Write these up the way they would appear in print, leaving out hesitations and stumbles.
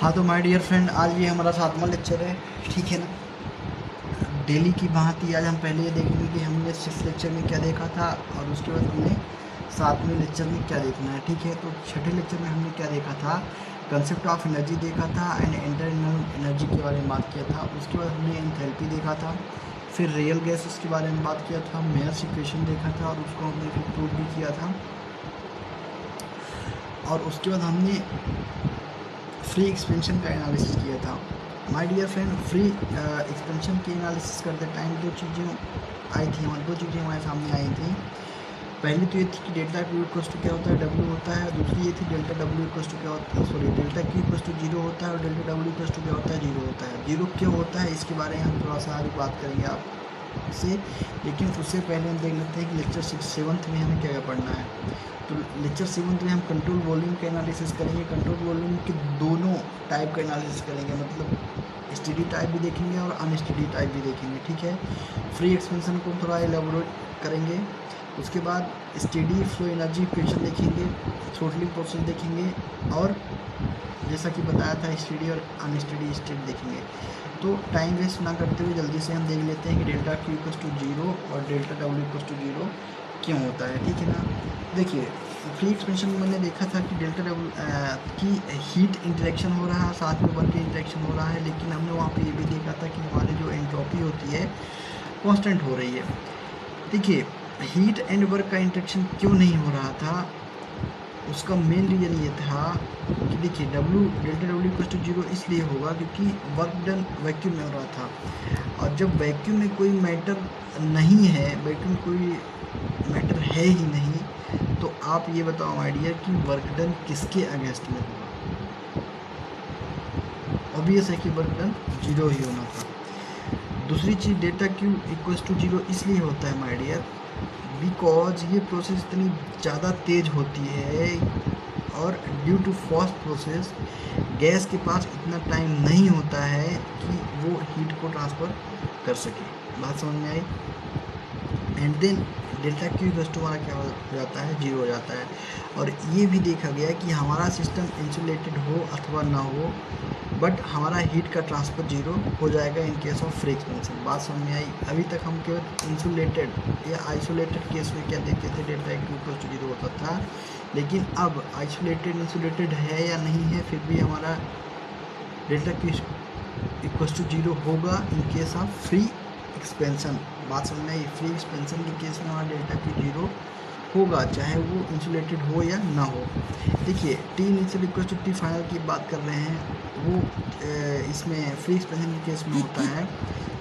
हाँ तो my dear friend, आज ये हमारा 7वां लेक्चर है। ठीक है ना। डेली की भांति आज हम पहले ये देखेंगे कि हमने 6th लेक्चर में क्या देखा था और उसके बाद हमने 7वें लेक्चर में क्या देखना है। ठीक है, तो छठे लेक्चर में हमने क्या देखा था, कंसेप्ट ऑफ एनर्जी देखा था एंड इंटरनल एनर्जी के बारे में बात किया था। उसके बाद हमने एंथैल्पी देखा था, फिर रियल गैसेस के बारे में बात किया था, मेयर्स इक्वेशन देखा था और उसको हमने फिर प्रूव भी किया था। और उसके बाद हमने फ्री एक्सपेंशन का एनालिसिस किया था। My dear friend, free expansion की एनालिसिस करते टाइम दो चीज़ें हमारे सामने आई थी। पहली तो ये थी कि डेल्टा क्यू इक्वल्स टू क्या होता है, डब्ल्यू होता है। दूसरी ये थी डेल्टा डब्ल्यू इक्वल्स टू क्या होता है, delta Q equals to zero होता है और डेल्टा डब्ल्यू इक्वल्स टू क्या होता है, जीरो होता है। जीरो क्यों होता है इसके बारे में हम थोड़ा सा आगे बात करेंगे आपसे, लेकिन उससे पहले हम देख लेते हैं कि लेक्चर 7th में हमें क्या क्या पढ़ना है। तो लेक्चर 7th में हम कंट्रोल वॉल्यूम का एनालिसिस करेंगे। कंट्रोल वॉल्यूम के दोनों टाइप का एनालिसिस करेंगे, मतलब स्टेडी टाइप भी देखेंगे और अनस्टेडी टाइप भी देखेंगे। ठीक है, फ्री एक्सपेंशन को थोड़ा एलेबोरेट करेंगे। उसके बाद स्टेडी फ्लो एनर्जी इक्वेशन देखेंगे, थ्रोटलिंग प्रोसेस देखेंगे और जैसा कि बताया था स्टेडी और अनस्टेडी स्टेट देखेंगे। तो टाइम वेस्ट ना करते हुए जल्दी से हम देख लेते हैं कि delta Q equals to zero और delta W equals to zero क्यों होता है। ठीक है ना। देखिए, फ्री एक्सपेंशन में मैंने देखा था कि डेल्टा डब्ल्यू की हीट इंटरेक्शन हो रहा है, साथ में वर्क इंटरेक्शन हो रहा है, लेकिन हमने वहाँ पे ये भी देखा था कि हमारी जो एंट्रोपी होती है कांस्टेंट हो रही है। देखिए, हीट एंड वर्क का इंटरेक्शन क्यों नहीं हो रहा था, उसका मेन रीज़न ये था कि देखिए delta W equals to zero इसलिए होगा क्योंकि वर्क डन वैक्यूम में हो रहा था। और जब वैक्यूम में कोई मैटर नहीं है, वैक्यूम में कोई मैटर है ही नहीं, तो आप ये बताओ माय डियर कि वर्क डन किसके अगेंस्ट में होगा। ऑब्वियस है कि वर्क डन जीरो ही होना था। दूसरी चीज़, delta Q equals to zero इसलिए होता है माय डियर बिकॉज ये प्रोसेस इतनी ज़्यादा तेज़ होती है और due to fast process gas के पास इतना टाइम नहीं होता है कि वो हीट को ट्रांसफ़र कर सके। बात समझ में आई। And then delta Q equals to हमारा क्या हो जाता है, जीरो हो जाता है। और ये भी देखा गया कि हमारा सिस्टम इंसुलेटेड हो अथवा ना हो, बट हमारा हीट का ट्रांसफ़र जीरो हो जाएगा इन केस ऑफ फ्री एक्सपेंशन। बात समझ में आई। अभी तक हम केवल इंसुलेटेड या आइसोलेटेड केस में क्या देखते थे, delta Q equals to zero होता था, लेकिन अब आइसोलेटेड इंसुलेटेड है या नहीं है, फिर भी हमारा delta Q equals to zero होगा in case of free expansion. बात समझ में आई। फ्री एक्सपेंशन के केस में हमारा डेल्टा क्यू जीरो होगा, चाहे वो इंसुलेटेड हो या ना हो। देखिए, T initial equal to T final की बात कर रहे हैं, वो इसमें फ्री एक्सपेंशन के केस में होता है।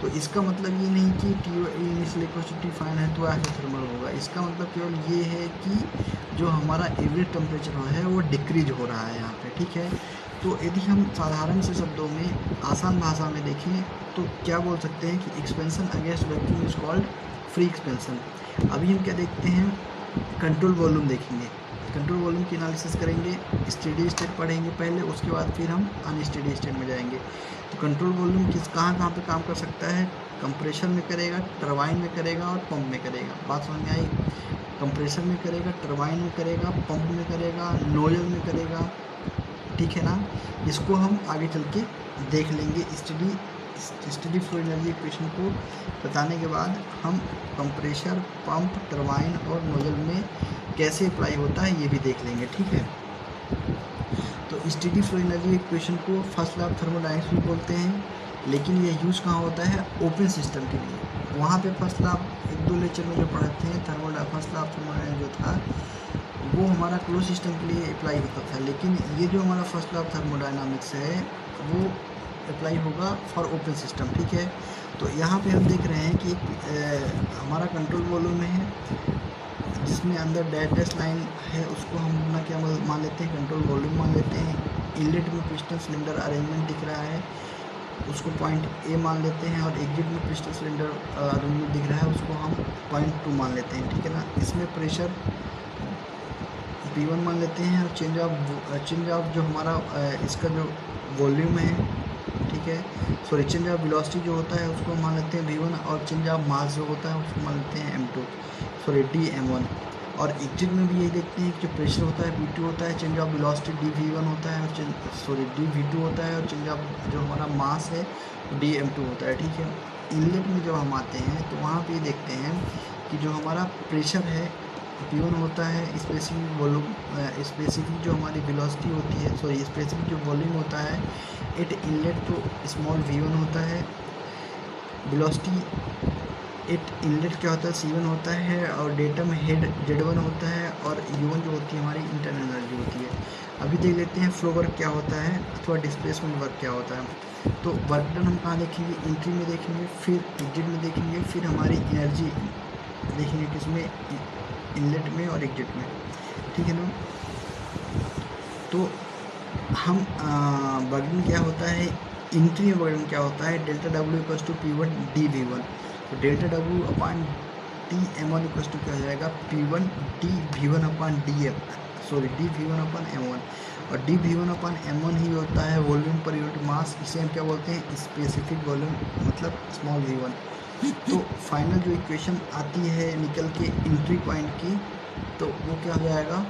तो इसका मतलब ये नहीं कि T initial equal to T final है तो आइसोथर्मल होगा। इसका मतलब केवल ये है कि जो हमारा एवरेज टेम्परेचर है वो डिक्रीज हो रहा है यहाँ पे। ठीक है, तो यदि हम साधारण से शब्दों में आसान भाषा में देखें तो क्या बोल सकते हैं कि expansion against vacuum is called free expansion. अभी हम क्या देखते हैं, कंट्रोल वॉल्यूम देखेंगे। कंट्रोल वॉल्यूम की एनालिसिस करेंगे, स्टेडी स्टेट पढ़ेंगे पहले, उसके बाद फिर हम अनस्टेडी स्टेट में जाएंगे। तो कंट्रोल वॉल्यूम कहाँ पे काम कर सकता है, कंप्रेशर में करेगा, टरबाइन में करेगा और पंप में करेगा। बात समझ में आई। कंप्रेशर में करेगा, टरबाइन में करेगा, पंप में करेगा, नोजल में करेगा। ठीक है ना। इसको हम आगे चल के देख लेंगे। स्टेडी फ्लो एनर्जी इक्वेशन को बताने के बाद हम कंप्रेशर, पंप, टरबाइन और नोजल में कैसे अप्लाई होता है ये भी देख लेंगे। ठीक है, तो स्टेडी फ्लो एनर्जी इक्वेशन को फर्स्ट लॉ ऑफ थर्मोडायनेमिक्स भी बोलते हैं, लेकिन ये यूज़ कहाँ होता है, ओपन सिस्टम के लिए। वहाँ पे फर्स्ट लॉ 1-2 लेक्चर में जो पढ़ते हैं फर्स्ट लॉ ऑफ थर्मोडायनेमिक्स जो था वो हमारा क्लोज सिस्टम के लिए अप्लाई होता था, लेकिन ये जो हमारा फर्स्ट लॉ ऑफ थर्मोडायनामिक्स है वो अप्लाई होगा फॉर ओपन सिस्टम। ठीक है, तो यहाँ पे हम देख रहे हैं कि हमारा कंट्रोल वॉल्यूम है जिसमें अंदर डैश लाइन है, उसको हम अपना क्या मान लेते हैं, कंट्रोल वॉल्यूम मान लेते हैं। इनलेट में पिस्टन सिलेंडर अरेंजमेंट दिख रहा है, उसको पॉइंट ए मान लेते हैं, और एग्जिट में पिस्टन सिलेंडर अरेंजमेंट दिख रहा है, उसको हम पॉइंट 2 मान लेते हैं। ठीक है ना। इसमें प्रेशर P1 मान लेते हैं और चेंज ऑफ जो हमारा इसका जो वॉल्यूम है, ठीक है, सॉरी चेंज ऑफ वेलोसिटी जो होता है उसको मान लेते हैं V1, और चेंज ऑफ मास जो होता है उसको मान लेते हैं M2, सॉरी DM1। और एग्जिट में भी यही देखते हैं कि जो प्रेशर होता है P2 होता है, चेंज ऑफ वेलोसिटी dV1 होता है और dV2 होता है, और चेंज ऑफ जो हमारा मास है dm2 होता है, ठीक है। इनलेट में जब हम आते हैं तो वहाँ पे देखते हैं कि जो हमारा प्रेशर है P1 होता है, स्पेसिफिक वॉल्यूम, स्पेसिफिक जो हमारी वेलोसिटी होती है, स्पेसिफिक जो वॉल्यूम होता है एट इनलेट तो स्मॉल v1 होता है, वेलोसिटी एट इनलेट क्या होता है C1 होता है, और डेटम हेड Z1 होता है, और U1 जो होती है हमारी इंटरनल एनर्जी होती है। अभी देख लेते हैं फ्लो वर्क क्या होता है अथवा डिस्प्लेसमेंट वर्क क्या होता है। तो वर्क डन हम कहाँ देखेंगे, एंट्री में देखेंगे, फिर एग्जिट में देखेंगे, फिर हमारी एनर्जी देखेंगे किसमें, इनलेट में और एग्जिट में, ठीक है ना। तो हम वर्क डन क्या होता है, एंट्री में वर्क डन क्या होता है, delta W equals to P1 dV1, तो delta W upon D M1 equals to क्या हो जाएगा, P1 dV1 upon dV1 upon M1, और dV1 अपॉन M1 ही होता है वॉल्यूम पर यूनिट मास, इसे हम क्या बोलते हैं, स्पेसिफिक वॉल्यूम, मतलब स्मॉल v1। तो फाइनल जो इक्वेशन आती है निकल के एंट्री पॉइंट की, तो वो क्या हो जाएगा,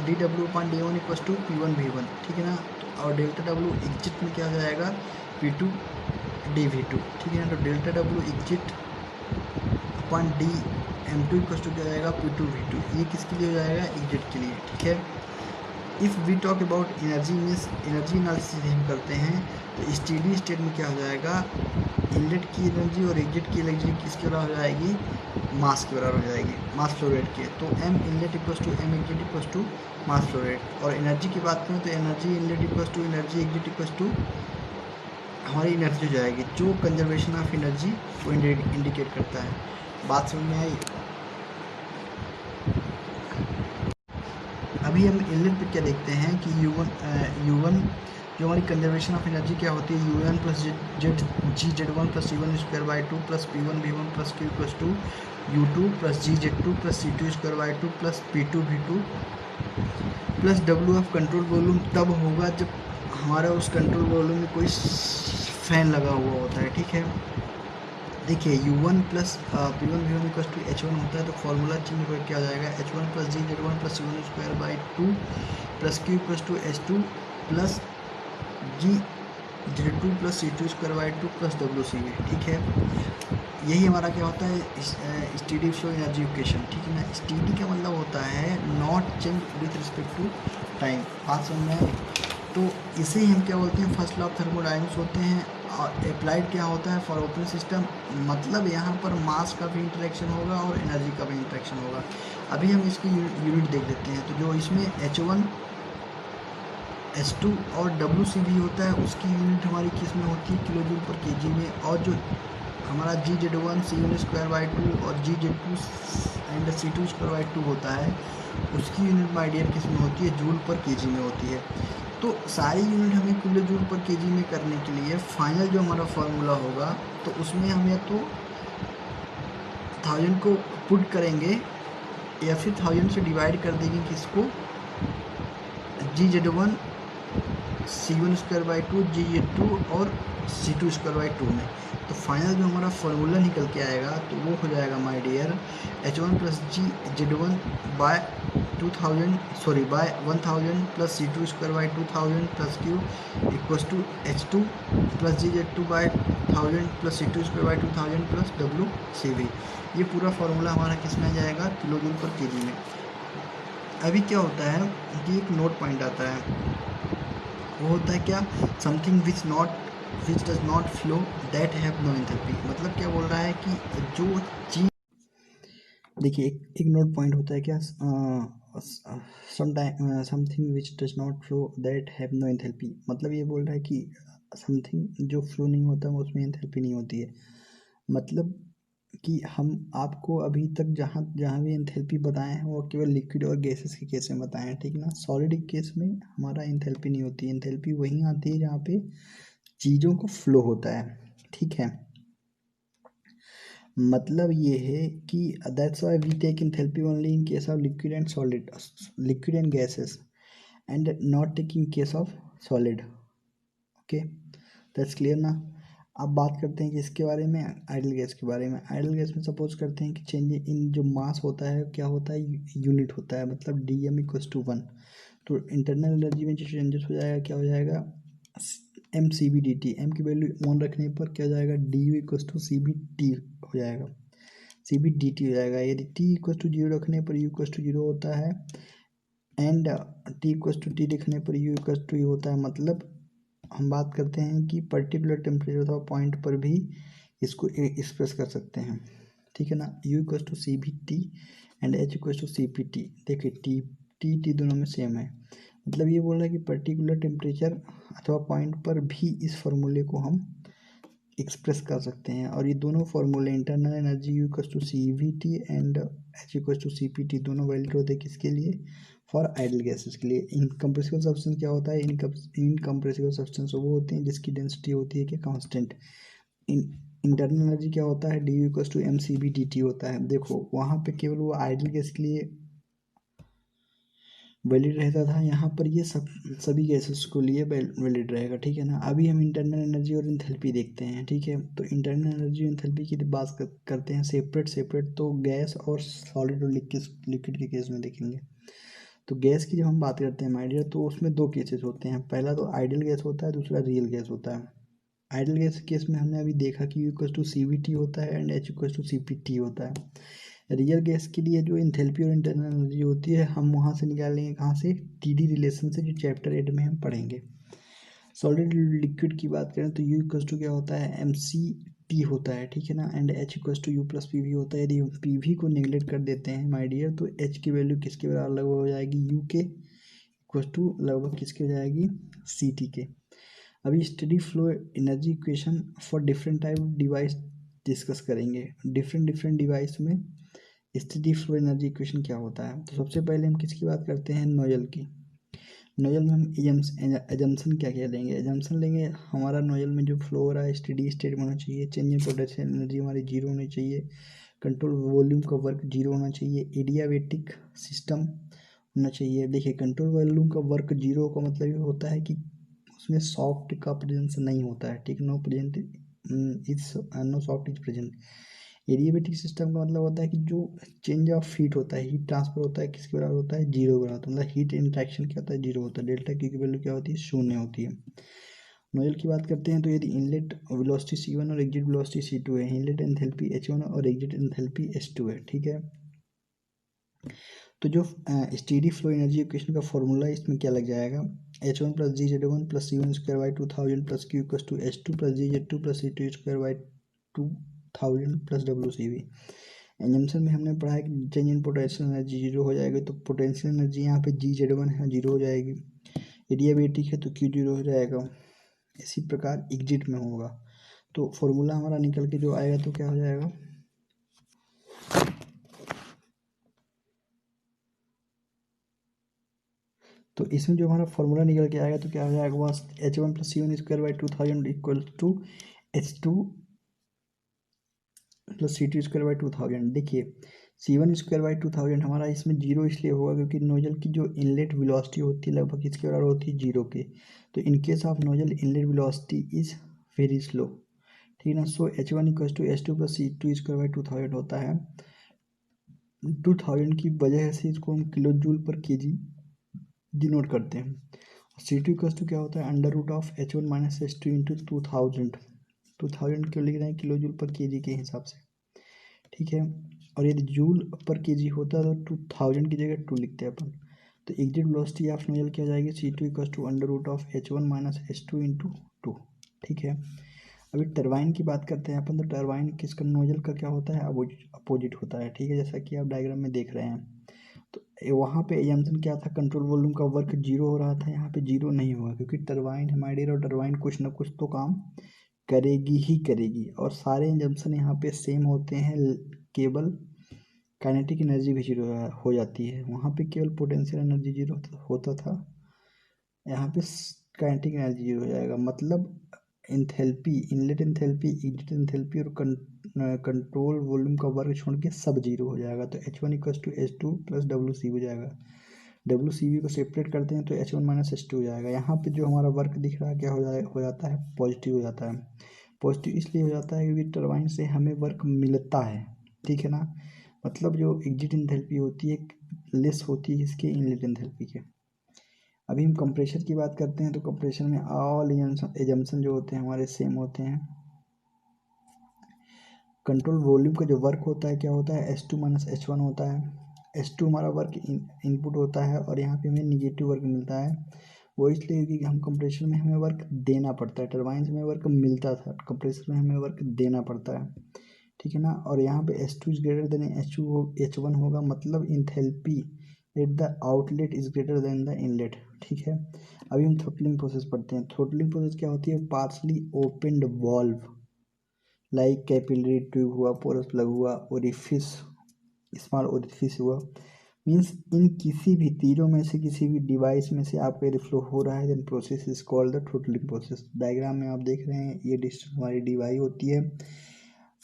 dW upon d1 equals to P1 V1, ठीक है ना। और डेल्टा W एग्जिट में क्या हो जाएगा, P2 dV2, ठीक है ना। तो delta W exit upon dm2 equals to क्या हो जाएगा, P2 V2, ये किसके लिए हो जाएगा, एग्जिट के लिए, ठीक है। If we talk about energy means energy analysis हम करते हैं, तो स्टेडी स्टेट में क्या हो जाएगा, इनलेट की एनर्जी और एग्जिट की एनर्जी किसके बराबर हो जाएगी, मास के बराबर हो जाएगी, मास फ्लो रेट के। तो m inlet equals to m exit equals to mass flow rate. और एनर्जी की बात करें तो energy inlet equals to energy exit equals to हमारी एनर्जी हो जाएगी, जो कंजर्वेशन ऑफ एनर्जी को इंडिकेट करता है। बात समझ में आई। अभी हम इनलेट पे क्या देखते हैं कि U1 जो हमारी कंजर्वेशन ऑफ एनर्जी क्या होती है, U1 plus Z1 plus C1 square by 2 plus P1 V1 plus Q plus 2 U2 plus Z2 plus C2 square by 2 plus P2 V2 plus W of control volume तब होगा जब हमारा उस control volume में कोई फैन लगा हुआ होता है, ठीक है। देखिए U1 plus P1 V1 equals to H1 होता है, तो फॉर्मूला चेंज होकर क्या हो जाएगा, H1 plus Z1 plus C1 square by 2 plus Q equals to H2 plus Z2 plus C2 square by 2 plus WCV, ठीक है। यही हमारा क्या होता है, स्टेडी फ्लो एनर्जी इक्वेशन, ठीक है ना। स्टेडी का मतलब होता है not change with respect to time, बात समझ में आए। तो इसे ही हम क्या बोलते हैं, फर्स्ट लॉ ऑफ थर्मोडायनेमिक्स होते हैं। और अप्लाइड क्या होता है, फॉर ओपन सिस्टम, मतलब यहाँ पर मास का भी इंटरेक्शन होगा और एनर्जी का भी इंटरेक्शन होगा। अभी हम इसकी यूनिट देख लेते हैं। तो जो इसमें H1 H2 और WCV होता है, उसकी यूनिट हमारी किस में होती है, किलो जूल पर केजी में। और जो हमारा GZ1 C1 स्क्वायर बाई 2 और GZ2 and C2 square by 2 होता है, उसकी यूनिट माय डियर किस में होती है, जूल पर केजी में होती है। तो सारी यूनिट हमें किलो जूल पर केजी में करने के लिए फाइनल जो हमारा फार्मूला होगा, तो उसमें हम या तो 1000 को पुट करेंगे या फिर 1000 से डिवाइड कर देंगे किसको, GZ1 C1 square by 2 GZ2 और C2 स्क्वायर बाई 2 में। तो फाइनल जो हमारा फार्मूला निकल के आएगा तो वो हो जाएगा my dear H1 plus GZ1 by 1000 plus C2 square by 2000 plus Q equals to H2 plus GZ2 by 1000 plus C2 square by 2000 plus WCV। ये पूरा फार्मूला हमारा किस में आ जाएगा, किलो जूल पर केजी में। अभी क्या होता है कि एक नोट पॉइंट आता है, वो होता है क्या, something which does not flow that have no enthalpy. मतलब क्या बोल रहा है कि जो चीज, देखिए एक नोट पॉइंट होता है क्या, something which does not flow that have no enthalpy, मतलब ये बोल रहा है कि समथिंग जो फ्लो नहीं होता उसमें एंथैल्पी नहीं होती है। मतलब कि हम आपको अभी तक जहाँ जहाँ भी एंथैल्पी बताए हैं वो केवल लिक्विड और गैसेस के केस में बताए हैं, ठीक है ना। सॉलिड केस में हमारा एंथैल्पी नहीं होती, एंथैल्पी वहीं आती है जहाँ पे चीज़ों को फ्लो होता है, ठीक है। मतलब ये है कि that's why we take enthalpy only in case of liquid and solid, liquid and gases, and not take in case of solid. Okay, that's clear ना। अब बात करते हैं कि इसके बारे में, आइडल गैस के बारे में। आइडल गैस में सपोज करते हैं कि चेंज इन जो मास होता है क्या होता है, यूनिट होता है, मतलब DM=1। तो इंटरनल एनर्जी में जो चेंजेस हो जाएगा क्या हो जाएगा, mCV/dt। एम की वैल्यू 1 रखने पर क्या हो जाएगा, du=CVT हो जाएगा, CVdt हो जाएगा। यदि t=0 रखने पर u=0 होता है, एंड t=t लिखने पर u होता है। मतलब हम बात करते हैं कि पर्टिकुलर टेम्परेचर अथवा पॉइंट पर भी इसको एक्सप्रेस कर सकते हैं, ठीक है ना। u=CVT and h=CPT। देखिए टी दोनों में सेम है, मतलब ये बोल रहा है कि पर्टिकुलर टेम्परेचर अथवा पॉइंट पर भी इस फॉर्मूले को हम एक्सप्रेस कर सकते हैं। और ये दोनों फार्मूले internal energy u=CVT and h=CPT दोनों वैलिड होते हैं किसके लिए, फॉर आइडल गैसेस के लिए। इनकम्प्रेसिबल सब्सटेंस क्या होता है, इनकम्प्रेसिबल सब्सटेंस वो होते हैं जिसकी डेंसिटी होती है कि कांस्टेंट। इंटरनल एनर्जी क्या होता है, du=mCV/dt होता है। देखो वहाँ पे केवल वो आइडल गैस के लिए वैलिड रहता था, यहाँ पर ये सभी गैसेस को लिए वैलिड रहेगा, ठीक है ना। अभी हम इंटरनल एनर्जी और इंथैल्पी देखते हैं, ठीक है। तो इंटरनल एनर्जी और इंथैल्पी की बात करते हैं सेपरेट, तो गैस और सॉलिड और लिक्विड के केस में देखेंगे। तो गैस की जब हम बात करते हैं माय डियर, तो उसमें दो केसेस होते हैं। पहला तो आइडियल गैस होता है, दूसरा रियल गैस होता है। आइडियल गैस केस में हमने अभी देखा कि u=CVT होता है एंड h=CPT होता है। रियल गैस के लिए जो इंथैल्पी और इंटरनल एनर्जी होती है हम वहाँ से निकालेंगे, कहाँ से, TD रिलेशन से, जो चैप्टर 8 में हम पढ़ेंगे। सॉलिड लिक्विड की बात करें तो u क्या होता है, mCT होता है, ठीक है ना, एंड h=u+PV होता है। यदि हम PV को नेग्लेक्ट कर देते हैं माय डियर, तो h की वैल्यू किसके बराबर लगभग हो जाएगी, u के इक्वल टू लगभग किसके हो जाएगी, CT के। अभी steady flow energy equation for different type device discuss करेंगे। डिफरेंट डिवाइस में स्टडी फ्लो एनर्जी इक्वेशन क्या होता है। तो सबसे पहले हम किसकी बात करते हैं, नोजल की। नोजल में हम एजम्पशन क्या क्या लेंगे, एजम्पशन लेंगे हमारा नोजल में जो फ्लो हो रहा है स्टडी स्टेट में होना चाहिए, चेंज इन पोटेंशियल एनर्जी हमारी जीरो होनी चाहिए, कंट्रोल वॉल्यूम का वर्क जीरो होना चाहिए, एडियाबेटिक सिस्टम होना चाहिए। देखिए कंट्रोल वॉल्यूम का वर्क जीरो का मतलब ये होता है कि उसमें सॉफ्ट का प्रेजेंस नहीं होता है, ठीक, no present is no shaft is present. Adiabatic system का मतलब होता है कि जो चेंज ऑफ हीट होता है, हीट ट्रांसफर होता है किसके बराबर होता है, जीरो बराबर होता है। मतलब हीट इंट्रैक्शन क्या होता है, जीरो होता है। डेल्टा क्यू की वैल्यू क्या होती है, शून्य होती है। नोजल की बात करते हैं तो यदि इनलेट वेलोसिटी C1 और एग्जिट वेलोसिटी C2 है, इनलेट एंथैल्पी H1 और एग्जिट एंथैल्पी H2 है, ठीक है। तो जो स्टेडी फ्लो एनर्जी इक्वेशन का फॉर्मूला इसमें क्या लग जाएगा, H1+G Z1+C1 ² 2000 + Q = H2+G Z2+C2 ² 2000 assumption में हमने पढ़ा है कि change in potential energy zero हो जाएगी, तो पोटेंशियल एनर्जी यहाँ पे GZ1 है, जीरो हो जाएगी। एडियाबेटिक है तो Q जीरो हो जाएगा। इसी प्रकार एग्जिट में होगा, तो फॉर्मूला हमारा निकल के जो आएगा तो क्या हो जाएगा, तो इसमें जो हमारा फॉर्मूला निकल के आएगा तो क्या हो जाएगा, बस H1+C1 ² 2000 = H2+C2 ² 2000। देखिए C1 ² 2000 हमारा इसमें जीरो इसलिए होगा क्योंकि नोजल की जो इनलेट वेलोसिटी होती है लगभग किसके बराबर होती है, जीरो के। तो इन case of nozzle inlet velocity is very slow, ठीक है ना। सो H1 = H2+C2 ² 2000 होता है। 2000 की वजह से इसको हम किलो जूल पर केजी डिनोट करते हैं। C2 क्या होता है, √H1 - H2 × 2000। 2000 क्यों लिख रहे हैं, किलो जूल पर केजी के हिसाब से, ठीक है। और यदि जूल पर केजी होता तो 2000 की जगह 2 लिखते हैं अपन। तो एग्जिट वेलोसिटी ऑफ नोजल क्या जाएगी, C2 = √H1 - H2 × 2, ठीक है। अभी टरबाइन की बात करते हैं अपन, तो टरबाइन किसका, नोजल का क्या होता है, अपोजिट होता है, ठीक है, जैसा कि आप डायग्राम में देख रहे हैं। तो वहाँ पे एजम्पशन क्या था, कंट्रोल वॉल्यूम का वर्क जीरो हो रहा था, यहाँ पे जीरो नहीं हुआ क्योंकि टरबाइन हमारे, और टरबाइन कुछ ना कुछ तो काम करेगी ही करेगी। और सारे एजम्पशन यहाँ पे सेम होते हैं, केवल काइनेटिक एनर्जी भी जीरो हो जाती है। वहाँ पे केवल पोटेंशियल एनर्जी जीरो होता था, यहाँ पे काइनेटिक एनर्जी जीरो हो जाएगा। मतलब enthalpy, inlet enthalpy, exit enthalpy और कंट्रोल वॉल्यूम का वर्क छोड़ के सब जीरो हो जाएगा। तो H1 = H2 + WC हो जाएगा। WCV को सेपरेट करते हैं तो H1 - H2 हो जाएगा। यहाँ पे जो हमारा वर्क दिख रहा है क्या हो जाता है, पॉजिटिव हो जाता है। पॉजिटिव इसलिए हो जाता है क्योंकि टरबाइन से हमें वर्क मिलता है, ठीक है ना। मतलब जो एग्जिट एंथैल्पी होती है लेस होती है इसके इनलेट एंथैल्पी के। अभी हम कंप्रेशर की बात करते हैं तो कंप्रेशर में ऑल एजम्पशन जो होते हैं हमारे सेम होते हैं। कंट्रोल वॉल्यूम का जो वर्क होता है क्या होता है, S2 माइनस H1 होता है। S2 हमारा वर्क इनपुट होता है और यहाँ पे हमें निगेटिव वर्क मिलता है। वो इसलिए क्योंकि हम कंप्रेशर में हमें वर्क देना पड़ता है, टरबाइन में वर्क मिलता था, कंप्रेसर में हमें वर्क देना पड़ता है, ठीक है ना। और यहाँ पे S2 is greater than H1 होगा, मतलब enthalpy at the outlet is greater than the inlet, ठीक है। अभी हम थ्रोटलिंग प्रोसेस पढ़ते हैं। थ्रोटलिंग प्रोसेस क्या होती है, partially opened valve like capillary tube हुआ, पोरस प्लग हुआ, ओरिफिस स्मॉल ओरिफिस हुआ, मीन्स इन किसी भी तीनों में से किसी भी डिवाइस में से आपका एयरफ्लो हो रहा है, then process is called the throttling process. Diagram में आप देख रहे हैं ये डिस्टेंस हमारी डिवाइस होती है,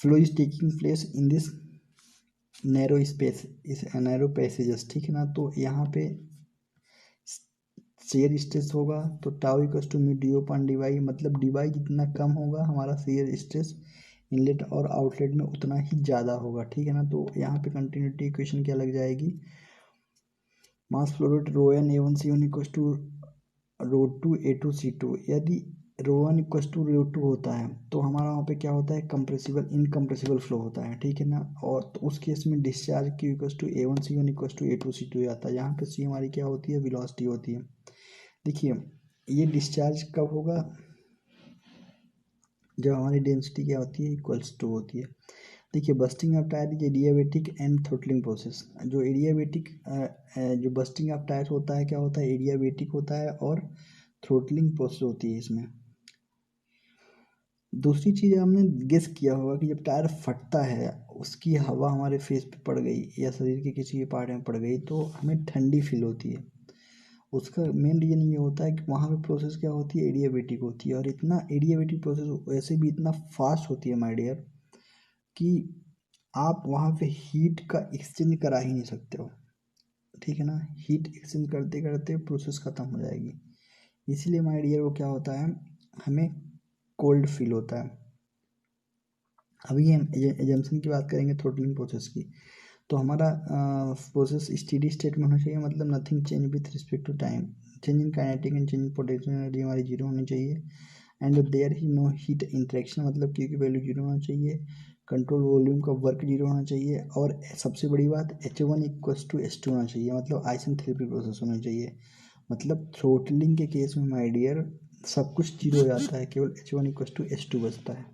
flow is taking place in this narrow space, इस नैरो पैसेजेस, ठीक है ना। तो यहाँ पे शेयर स्ट्रेस होगा तो tau equals to mu D upon D Y, मतलब डी वाई जितना कम होगा हमारा शेयर स्ट्रेस इनलेट और आउटलेट में उतना ही ज़्यादा होगा, ठीक है ना। तो यहाँ पे कंटिन्यूटी इक्वेशन क्या लग जाएगी, mass flow rate rho n A1 C1 equals to rho two A2 C2। यदि rho one equals to rho two होता है तो हमारा वहाँ पे क्या होता है, कंप्रेसिबल इनकम्प्रेसिबल फ्लो होता है, ठीक है ना। और तो उस केस में discharge Q equals to A1 C1 equals to A2 C2 आता है। यहाँ पे C हमारी क्या होती है, वेलोसिटी होती है। देखिए ये डिस्चार्ज कब होगा, जब हमारी डेंसिटी क्या होती है, इक्वल्स टू होती है। देखिए bursting of tyre is adiabatic and throttling process. जो एडियाबैटिक जो बस्टिंग ऑफ टायर होता है क्या होता है, एडियाबैटिक होता है और थ्रोटलिंग प्रोसेस होती है इसमें। दूसरी चीज़ हमने गेस किया होगा कि जब टायर फटता है उसकी हवा हमारे फेस पे पड़ गई या शरीर के किसी भी पार्ट में पड़ गई तो हमें ठंडी फील होती है। उसका मेन रीज़न ये होता है कि वहाँ पे प्रोसेस क्या होती है, एडियाबैटिक होती है। और इतना एडियाबैटिक प्रोसेस वैसे भी इतना फास्ट होती है माय डियर कि आप वहाँ पे हीट का एक्सचेंज करा ही नहीं सकते हो, ठीक है ना। हीट एक्सचेंज करते करते प्रोसेस ख़त्म हो जाएगी, इसीलिए माय डियर वो क्या होता है, हमें कोल्ड फील होता है। अभी हम एजम्पशन की बात करेंगे थ्रोटलिंग प्रोसेस की, तो हमारा प्रोसेस स्टेडी स्टेट में होना चाहिए, मतलब nothing change with respect to time, change in kinetic and change in potential energy हमारी जीरो होनी चाहिए। And there is no heat interaction, मतलब क्यू की वैल्यू जीरो होना चाहिए। कंट्रोल वॉल्यूम का वर्क जीरो होना चाहिए। और सबसे बड़ी बात H1 इक्वल्स टू S2 होना चाहिए, मतलब आइसेंथैल्पिक प्रोसेस होना चाहिए। मतलब थ्रोटलिंग के केस में माय डियर सब कुछ जीरो हो जाता है, केवल H1 इक्वल्स टू S2 बचता है।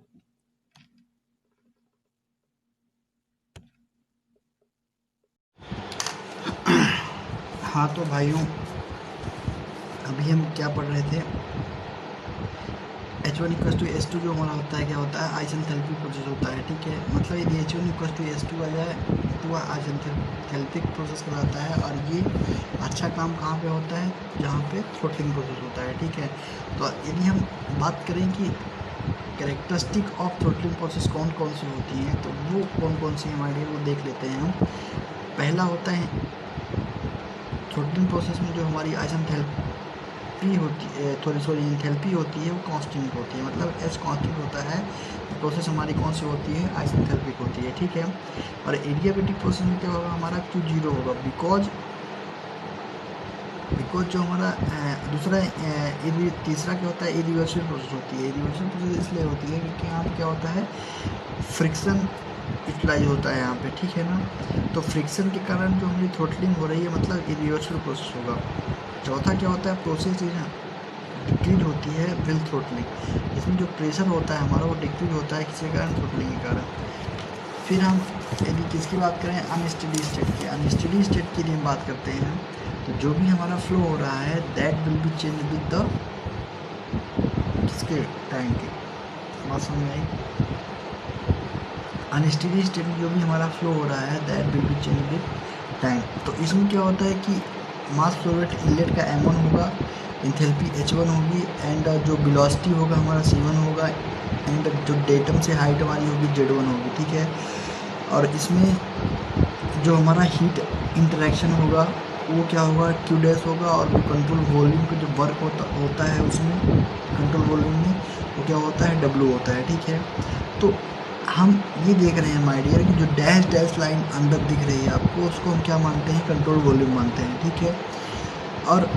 हाँ तो भाइयों अभी हम क्या पढ़ रहे थे, H1 इक्वल्स टू S2 जो हमारा होता है क्या होता है, आइसेंथैल्पिक प्रोसेस होता है, ठीक है। मतलब यदि H1 इक्वल्स टू S2 आ जाए तो वह आइसेंथैल्पिक प्रोसेस कहलाता है। और ये अच्छा काम कहाँ पे होता है, जहाँ पे थ्रोटलिंग प्रोसेस होता है, ठीक है। तो यदि हम बात करें कि कैरेक्टरिस्टिक ऑफ थ्रोटलिंग प्रोसेस कौन कौन सी होती हैं तो वो कौन कौन सी हमारे वो देख लेते हैं हम। पहला होता है थ्रोटलिंग प्रोसेस में जो हमारी आइसेंथैल्पी होती है, सॉरी एंथैल्पी होती है वो कांस्टेंट होती है, मतलब एस कांस्टेंट होता है। प्रोसेस हमारी कौन सी होती है, आइसेंथैल्पिक होती है, ठीक है। और एडियाबैटिक प्रोसेस में क्या होगा, हमारा Q जीरो होगा, बिकॉज जो हमारा दूसरा तीसरा क्या होता है, इरिवर्सिबल प्रोसेस होती है। इरिवर्सिबल प्रोसेस इसलिए होती है क्योंकि यहाँ पे क्या होता है, फ्रिक्शन यूटिलाइज होता है यहाँ पे, ठीक है ना। तो फ्रिक्शन के कारण जो हमारी थ्रोटलिंग हो रही है, मतलब इरिवर्सिबल प्रोसेस होगा। चौथा क्या होता है, प्रोसेस डिक्रीज होती है विल थ्रोटलिंग, इसमें जो प्रेशर होता है हमारा वो डिक्रीज होता है किसी कारण, थ्रोटलिंग के कारण। फिर हम यदि किसकी बात करें, अनस्टेडी स्टेट की, अनस्टेडी स्टेट की लिए हम बात करते हैं तो जो भी हमारा फ्लो हो रहा है that will be change with the किसके टाइम के, बात समझ में आई। अनस्टेडी स्टेट में जो भी हमारा फ्लो हो रहा है that will be change with time. तो इसमें क्या होता है कि मास फ्लो रेट इनलेट का M1 होगा, एंथैल्पी H1 होगी, एंड जो वेलोसिटी होगा हमारा C1 होगा, एंड जो डेटम से हाइट हमारी होगी Z1 होगी, ठीक है। और इसमें जो हमारा हीट इंटरेक्शन होगा वो क्या होगा, Q डैश होगा। और जो कंट्रोल वॉल्यूम का जो वर्क होता है उसमें कंट्रोल वॉल्यूम में वो क्या होता है, W होता है, ठीक है। तो हम ये देख रहे हैं माय डियर कि जो डैश डैश लाइन अंदर दिख रही है आपको, उसको हम क्या मानते हैं, कंट्रोल वॉल्यूम मानते हैं, ठीक है। और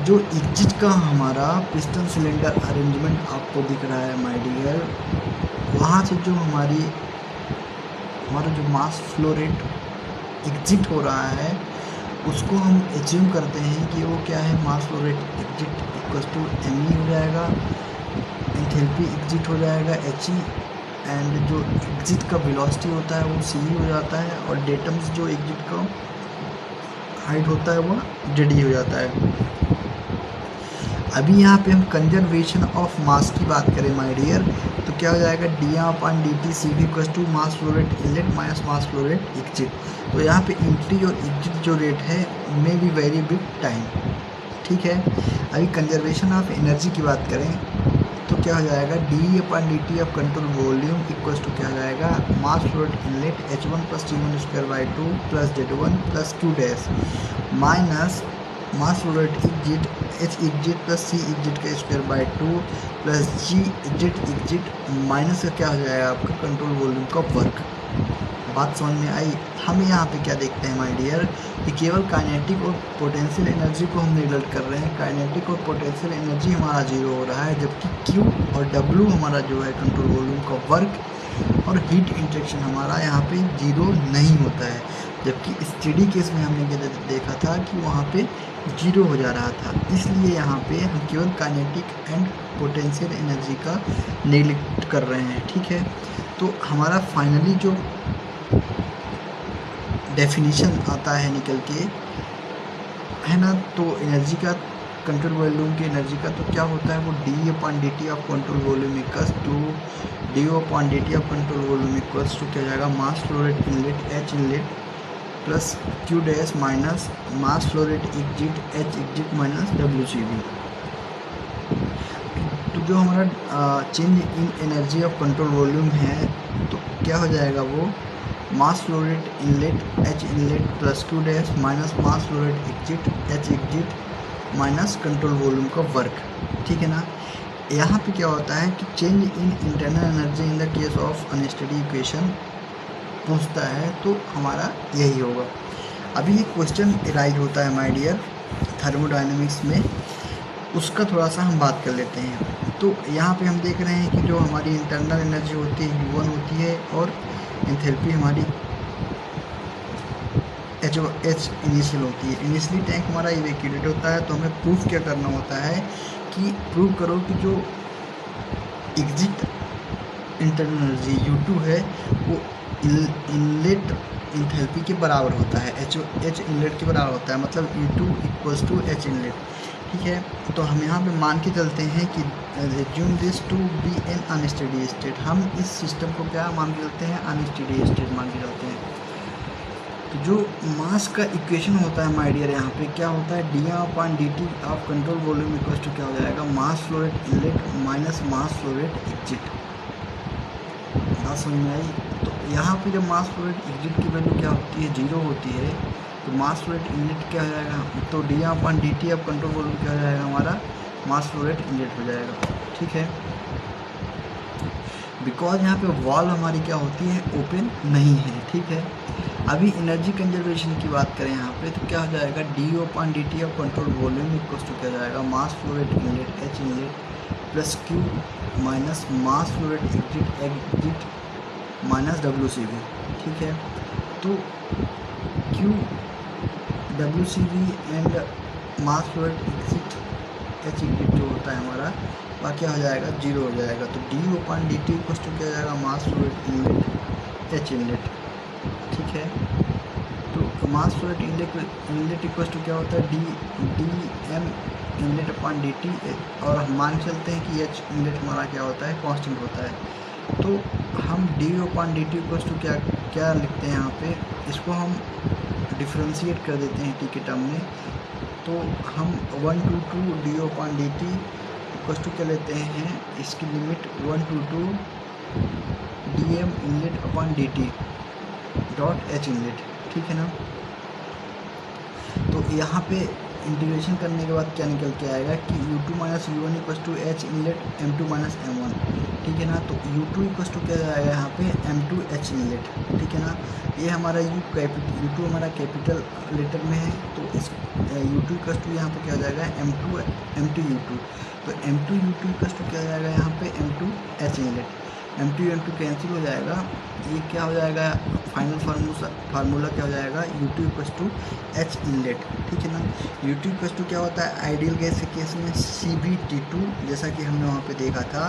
जो एग्जिट का हमारा पिस्टन सिलेंडर अरेंजमेंट आपको दिख रहा है माय डियर, वहाँ से जो हमारा जो मास फ्लो रेट एग्जिट हो रहा है, उसको हम एज्यूम करते हैं कि वो क्या है, mass flow rate exit equals to ME हो जाएगा, एंथैल्पी एग्जिट हो जाएगा HE, एंड जो एग्जिट का वेलोसिटी होता है वो CE हो जाता है, और डेटम्स जो एग्जिट का हाइट होता है वो JD हो जाता है। अभी यहाँ पे हम कंजर्वेशन ऑफ मास की बात करें माय डियर, तो क्या हो जाएगा, dm/dt CD equals to mass flow rate inlet minus mass flow rate exit. तो यहाँ पे एंट्री और एग्जिट जो रेट है may be vary with time, ठीक है। अभी कंजर्वेशन ऑफ एनर्जी की बात करें तो क्या हो जाएगा, dE/dt of control volume equals to क्या हो जाएगा, mass flow rate inlet H1 + T1² plus Z1 plus Q dash minus mass flow rate exit H exit plus C exit का स्क्वायर/2 plus G exit exit minus का क्या हो जाएगा आपका कंट्रोल वॉल्यूम का वर्क। बात समझ में आई। हम यहाँ पे क्या देखते हैं माय डियर कि केवल काइनेटिक और पोटेंशियल एनर्जी को हम निगलेक्ट कर रहे हैं। काइनेटिक और पोटेंशियल एनर्जी हमारा जीरो हो रहा है, जबकि Q और W हमारा जो है कंट्रोल वॉल्यूम का वर्क और हीट इंटरेक्शन हमारा यहाँ पे जीरो नहीं होता है। जबकि स्टेडी केस में हमने देखा था कि वहाँ पे जीरो हो जा रहा था। इसलिए यहाँ पे हम केवल काइनेटिक एंड पोटेंशियल एनर्जी का नेग्लेक्ट कर रहे हैं, ठीक है। तो हमारा फाइनली जो डेफिनेशन आता है निकल के, है ना, तो एनर्जी का कंट्रोल वॉल्यूम की एनर्जी का तो क्या होता है, वो dE/dt of control volume equals to dO/dt of control volume equals to क्या जाएगा, mass flow rate inlet H inlet plus Q dash minus mass flow rate exit H exit minus WCV। तो जो हमारा change in energy of control volume है, तो क्या हो जाएगा, वो mass flow rate inlet H inlet plus Q dash minus mass flow rate exit H exit minus control volume का वर्क, ठीक है ना। यहाँ पे क्या होता है कि change in internal energy in the case of unsteady equation पूछता है, तो हमारा यही होगा। अभी एक क्वेश्चन राइज होता है माय डियर थर्मोडायनेमिक्स में, उसका थोड़ा सा हम बात कर लेते हैं। तो यहाँ पे हम देख रहे हैं कि जो हमारी इंटरनल एनर्जी होती है U1 होती है, और एंथैल्पी हमारी H इनिशियल होती है। इनिशियली टैंक हमारा इवैक्यूएट होता है, तो हमें प्रूफ क्या करना होता है कि प्रूव करो कि जो एग्जिट इंटरनल एनर्जी U2 है वो इनलेट एंथैल्पी के बराबर होता है, H इनलेट के बराबर होता है, मतलब U2 equals to H inlet, ठीक है। तो हम यहाँ पे मान के चलते हैं कि assume this to be an unsteady state. हम इस सिस्टम को क्या मान के चलते हैं, अनस्टेडी स्टेट मान के चलते हैं। तो जो मास का इक्वेशन होता है माय डियर, यहाँ पे क्या होता है, dE/dt of control volume equals to क्या हो जाएगा, mass flow rate inlet minus mass flow rate exit. बात समझ में आई। तो यहाँ पे जब मास फ्लो रेट एग्जिट की वैल्यू क्या होती है, जीरो होती है, तो मास फ्लो रेट इनलेट क्या हो जाएगा, तो dE/dt ऑफ कंट्रोल वॉल्यूम क्या हो जाएगा, हमारा मास फ्लो रेट इनलेट हो जाएगा, ठीक है। बिकॉज यहाँ पे वॉल हमारी क्या होती है, ओपन नहीं है, ठीक है। अभी एनर्जी कंजर्वेशन की बात करें यहाँ पे, तो क्या हो जाएगा, dO/dt of control volume equals to क्या हो जाएगा, mass flow rate inlet H inlet plus Q minus mass flow rate exit minus WCV, ठीक है। तो Q WCV and mass flow rate exit H exit जो होता है हमारा, वह क्या हो जाएगा, जीरो हो जाएगा। तो dO/dt इक्वल्स टू क्या हो जाएगा, mass flow rate inlet H inlet, ठीक है। तो mass flow rate inlet equals to क्या होता है, dm इनलेट/dt, और हम मान चलते हैं कि H इनलेट हमारा क्या होता है, कांस्टेंट होता है। तो हम dO/dt इक्वल्स टू क्या लिखते हैं यहाँ पे, इसको हम डिफ्रेंशिएट कर देते हैं t के टर्म में। तो हम 1 to 2 dO/dt इक्वल्स टू क्या लेते हैं, इसकी लिमिट 1 to 2 dm इनलेट/dt डॉट H इनलेट, ठीक है ना। तो यहाँ पे इंटीग्रेशन करने के बाद क्या निकल के आएगा कि U2 minus U1 equals to H inlet M2 minus M1, ठीक है ना। तो U2 इक्वस टू क्या आएगा यहाँ पे M2 H इनलेट, ठीक है ना। ये हमारा U2 हमारा कैपिटल लेटर में है, तो इस U2 इक्वस टू यहाँ पे क्या हो जाएगा M2 U2, तो M2 U2 इक्वस टू क्या हो जाएगा यहाँ पे M2 H inlet. M2 M2 cancel हो जाएगा, ये क्या हो जाएगा फाइनल फार्मूला क्या हो जाएगा U2 equals to H inlet, ठीक है ना। U2 इक्वस टू क्या होता है आइडियल गैस के केस में CpT2, जैसा कि हमने वहाँ पे देखा था,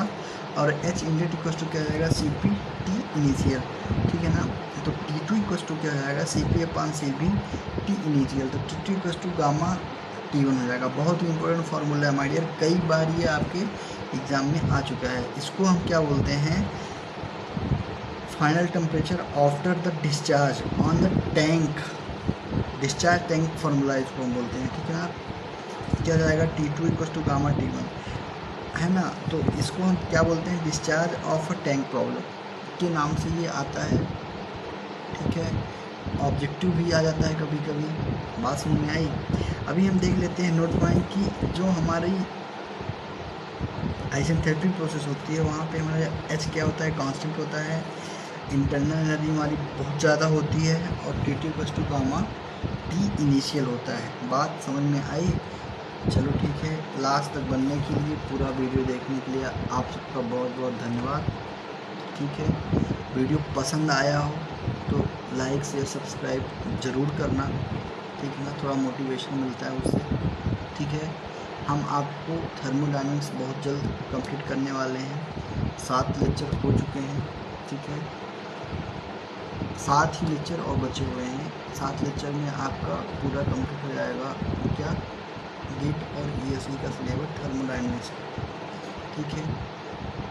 और H इनलेट इक्वस टू क्या हो जाएगा CpT इनिशियल, ठीक है ना। तो T2 इक्वस टू क्या हो जाएगा CpT इनिशियल, तो T2 equals to gamma T1 हो जाएगा। बहुत ही इंपॉर्टेंट फार्मूला है माय डियर, कई बार ये आपके एग्जाम में आ चुका है। इसको हम क्या बोलते हैं, final temperature after the discharge on the tank, discharge tank formula इसको हम बोलते हैं, ठीक है ना। क्या जाएगा T2 equals to gamma T1, है ना। तो इसको हम क्या बोलते हैं, discharge of a tank problem के नाम से ये आता है, ठीक है। ऑब्जेक्टिव भी आ जाता है कभी कभी, बात समझ में आई। अभी हम देख लेते हैं नोट पॉइंट की, जो हमारी आइसेंथेटिक प्रोसेस होती है वहाँ पे हमारा H क्या होता है कांस्टेंट होता है, इंटरनल एनर्जी हमारी बहुत ज़्यादा होती है, और T2 equals to gamma T initial होता है। बात समझ में आई। चलो ठीक है, लास्ट तक बनने के लिए, पूरा वीडियो देखने के लिए आप सबका बहुत बहुत धन्यवाद, ठीक है। वीडियो पसंद आया हो तो लाइक शेयर सब्सक्राइब ज़रूर करना, ठीक है ना, थोड़ा मोटिवेशन मिलता है उससे, ठीक है। हम आपको थर्मोडायनेमिक्स बहुत जल्द कंप्लीट करने वाले हैं, 7 लेक्चर हो चुके हैं, ठीक है। 7 ही लेक्चर और बचे हुए हैं, 7 लेक्चर में आपका पूरा कंप्लीट हो जाएगा क्या, गेट और ESE का सिलेबस थर्मोडायनेमिक्स, ठीक है।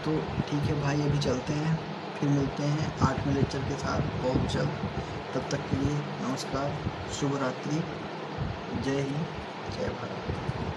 तो ठीक है भाई, अभी चलते हैं, फिर मिलते हैं 8वें लेक्चर के साथ बहुत जल्द। तब तक के लिए नमस्कार, शुभ रात्रि, जय हिंद, जय भारत।